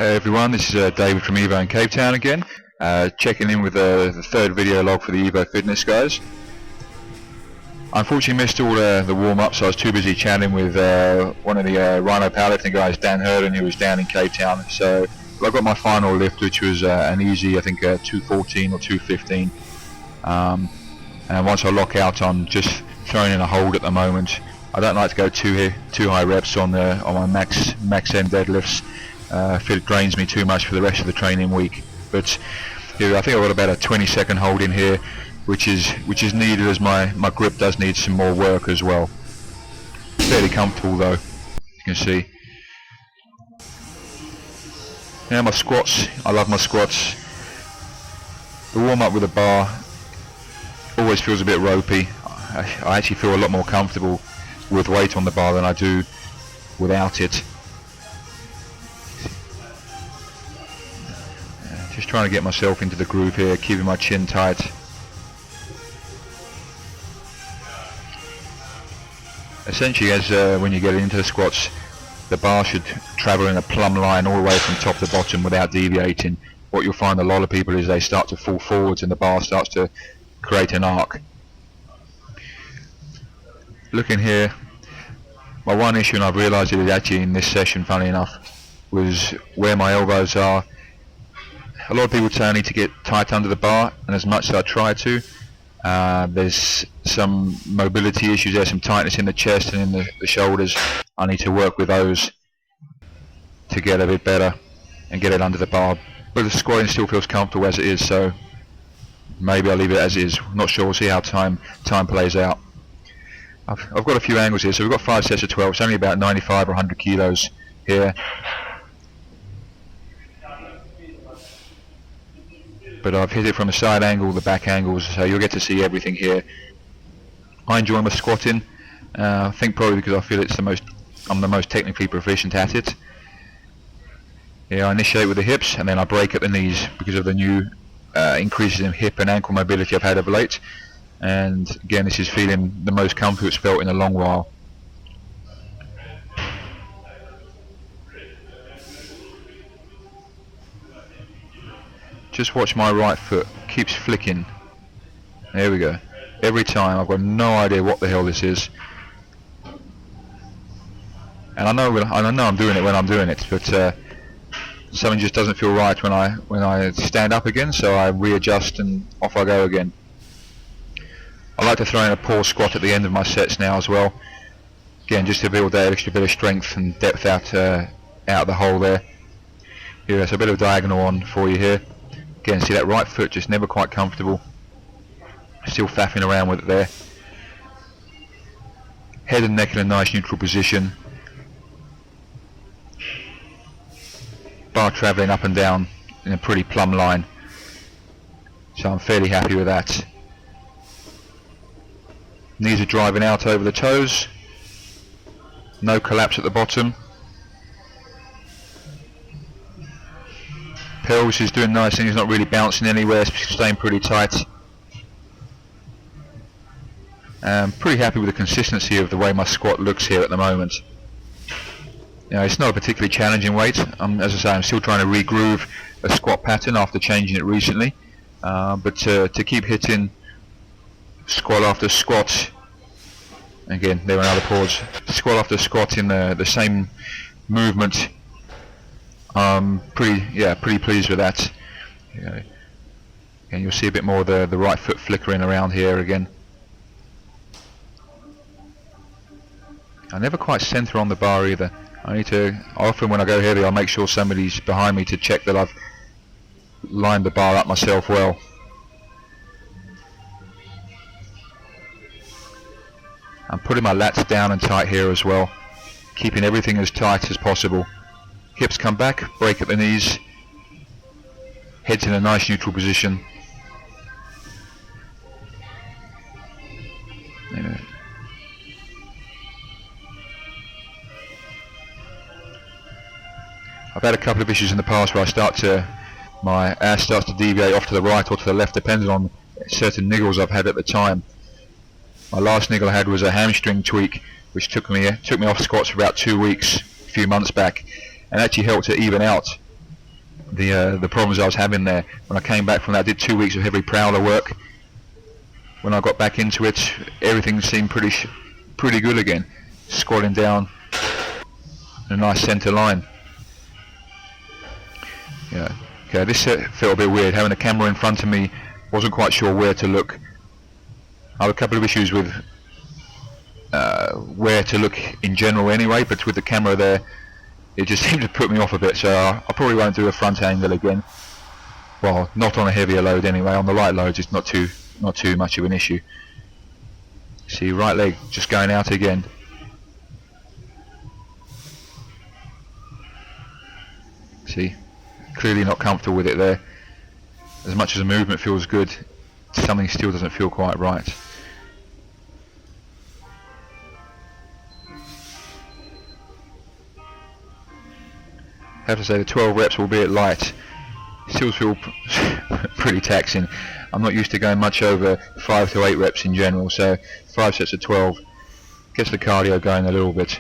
Hey everyone, this is David from Evo in Cape Town again, checking in with the third video log for the Evo Fitness guys. I unfortunately missed all the warm-up, so I was too busy chatting with one of the Rhino powerlifting guys, Dan Herden, who was down in Cape Town. So I got my final lift, which was an easy, I think 214 or 215. And once I lock out, I'm just throwing in a hold at the moment. I don't like to go too high reps on my max end deadlifts. If it drains me too much for the rest of the training week. But yeah, I think I've got about a 20-second hold in here, which is needed, as my grip does need some more work as well. Fairly comfortable though, you can see. Now my squats, I love my squats. The warm up with a bar always feels a bit ropey. I actually feel a lot more comfortable with weight on the bar than I do without it. Just trying to get myself into the groove here, keeping my chin tight. Essentially, as when you get into the squats, the bar should travel in a plumb line all the way from top to bottom without deviating. What you'll find a lot of people is they start to fall forwards and the bar starts to create an arc. Looking here, my one issue, and I've realised it is actually in this session, funny enough, was where my elbows are. A lot of people say I need to get tight under the bar, and as much as I try to, there's some mobility issues there, some tightness in the chest and in the shoulders. I need to work with those to get a bit better and get it under the bar. But the squatting still feels comfortable as it is, so maybe I'll leave it as is. Not sure, we'll see how time plays out. I've got a few angles here, so we've got 5 sets of 12, it's only about 95 or 100 kilos here. But I've hit it from a side angle, the back angles, so you'll get to see everything here. I enjoy my squatting. I think probably because I feel I'm the most technically proficient at it. Yeah, I initiate with the hips and then I break at the knees because of the new increases in hip and ankle mobility I've had of late. And again, this is feeling the most comfortable it's felt in a long while. Just watch my right foot, keeps flicking. There we go. Every time, I've got no idea what the hell this is. And I know I'm doing it when I'm doing it, but something just doesn't feel right when I stand up again, so I readjust and off I go again. I like to throw in a pause squat at the end of my sets now as well. Again, just to build that extra bit of strength and depth out the hole there. Here, that's a bit of diagonal on for you here. Again, see that right foot just never quite comfortable. Still faffing around with it there. Head and neck in a nice neutral position. Bar travelling up and down in a pretty plumb line. So I'm fairly happy with that. Knees are driving out over the toes. No collapse at the bottom. Pelvis is doing nice things, not really bouncing anywhere, staying pretty tight. Pretty happy with the consistency of the way my squat looks here at the moment. You know, it's not a particularly challenging weight. As I say, I'm still trying to re-groove a squat pattern after changing it recently. But to keep hitting squat after squat, again, there another pause, squat after squat in the same movement, pretty pleased with that. And you'll see a bit more of the right foot flickering around here again. I never quite center on the bar either. I need to, often when I go heavy, I'll make sure somebody's behind me to check that I've lined the bar up myself well. I'm putting my lats down and tight here as well, keeping everything as tight as possible. Hips come back, break at the knees, head's in a nice neutral position. Yeah. I've had a couple of issues in the past where my ass starts to deviate off to the right or to the left, depending on certain niggles I've had at the time. My last niggle I had was a hamstring tweak, which took me off squats for about 2 weeks, a few months back, and actually helped to even out the problems I was having there. When I came back from that, I did 2 weeks of heavy prowler work. When I got back into it, everything seemed pretty good again. Squatting down in a nice centre line. Yeah. Okay, this felt a bit weird. Having the camera in front of me, wasn't quite sure where to look. I have a couple of issues with where to look in general anyway, but with the camera there, it just seemed to put me off a bit, so I probably won't do a front angle again. Well, not on a heavier load anyway. On the light loads, it's not too much of an issue. See, right leg just going out again. See, clearly not comfortable with it there. As much as the movement feels good, something still doesn't feel quite right. I have to say the 12 reps, albeit light, still feel pretty taxing. I'm not used to going much over 5 to 8 reps in general, so 5 sets of 12 gets the cardio going a little bit.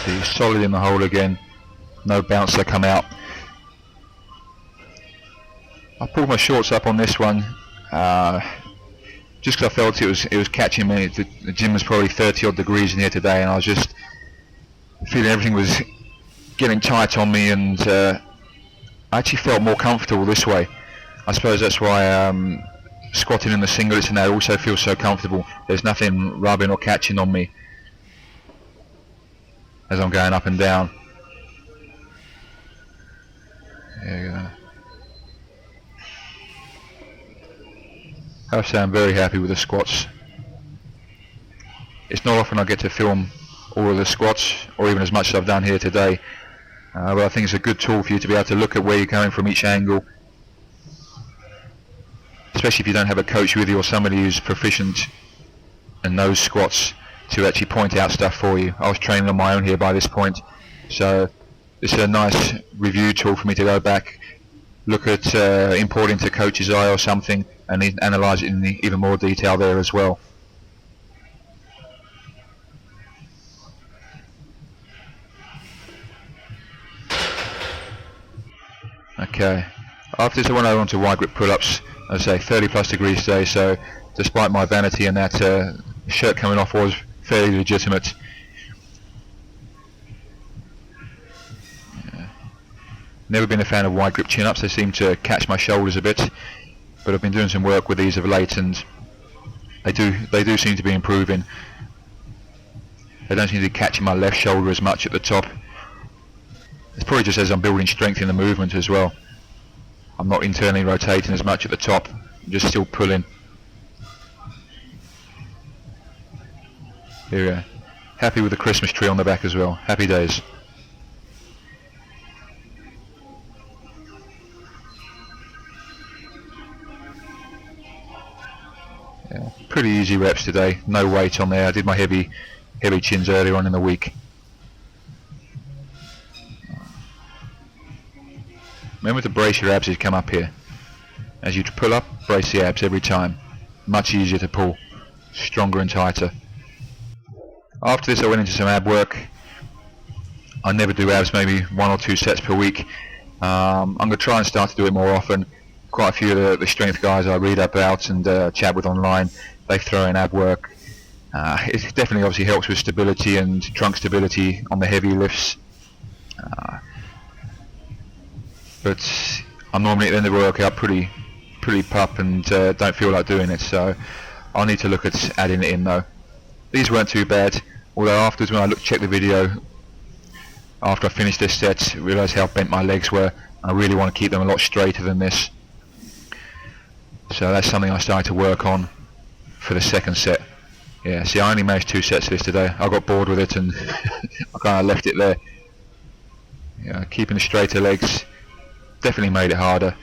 He's solid in the hole again, no bouncer come out. I pulled my shorts up on this one just because I felt it was catching me. The gym was probably 30 odd degrees in here today, and I was just feeling everything was getting tight on me, and I actually felt more comfortable this way. I suppose that's why squatting in the singlets and that also feels so comfortable. There's nothing rubbing or catching on me as I'm going up and down. There you go. I have to say I'm very happy with the squats. It's not often I get to film all of the squats, or even as much as I've done here today, but I think it's a good tool for you to be able to look at where you're going from each angle, especially if you don't have a coach with you or somebody who's proficient in those squats to actually point out stuff for you. I was training on my own here by this point, so this is a nice review tool for me to go back, look at importing to coach's eye or something, and analyse it in even more detail there as well. Okay, after this I went over onto wide grip pull-ups. As I say, 30 plus degrees today, so despite my vanity and that shirt coming off was fairly legitimate. Yeah. Never been a fan of wide grip chin-ups. They seem to catch my shoulders a bit, but I've been doing some work with these of late, and they do seem to be improving. They don't seem to be catching my left shoulder as much at the top. It's probably just as I'm building strength in the movement as well. I'm not internally rotating as much at the top, I'm just still pulling. Here we go. Happy with the Christmas tree on the back as well. Happy days. Yeah, pretty easy reps today, no weight on there. I did my heavy chins earlier on in the week. Remember to brace your abs as you come up here. As you pull up, brace the abs every time. Much easier to pull, stronger and tighter. After this I went into some ab work. I never do abs, maybe 1 or 2 sets per week. I'm going to try and start to do it more often. Quite a few of the strength guys I read about and chat with online, they throw in ab work. It definitely obviously helps with stability and trunk stability on the heavy lifts. But I'm normally at the end of the workout pretty pup and don't feel like doing it, so I'll need to look at adding it in though. These weren't too bad, although afterwards when I checked the video after I finished this set, I realised how bent my legs were. I really want to keep them a lot straighter than this, so that's something I started to work on for the second set. Yeah, see, I only managed 2 sets of this today. I got bored with it and I kind of left it there. Yeah, keeping the straighter legs definitely made it harder.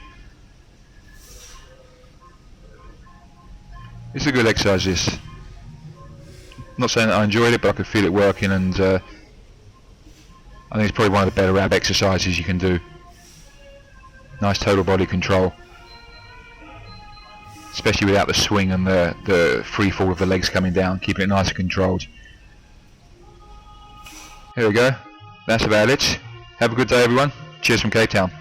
It's a good exercise, this. I'm not saying that I enjoyed it, but I could feel it working, and I think it's probably one of the better ab exercises you can do. Nice total body control. especially without the swing and the free fall of the legs coming down, keeping it nice and controlled. Here we go, that's about it. Have a good day everyone, cheers from Cape Town.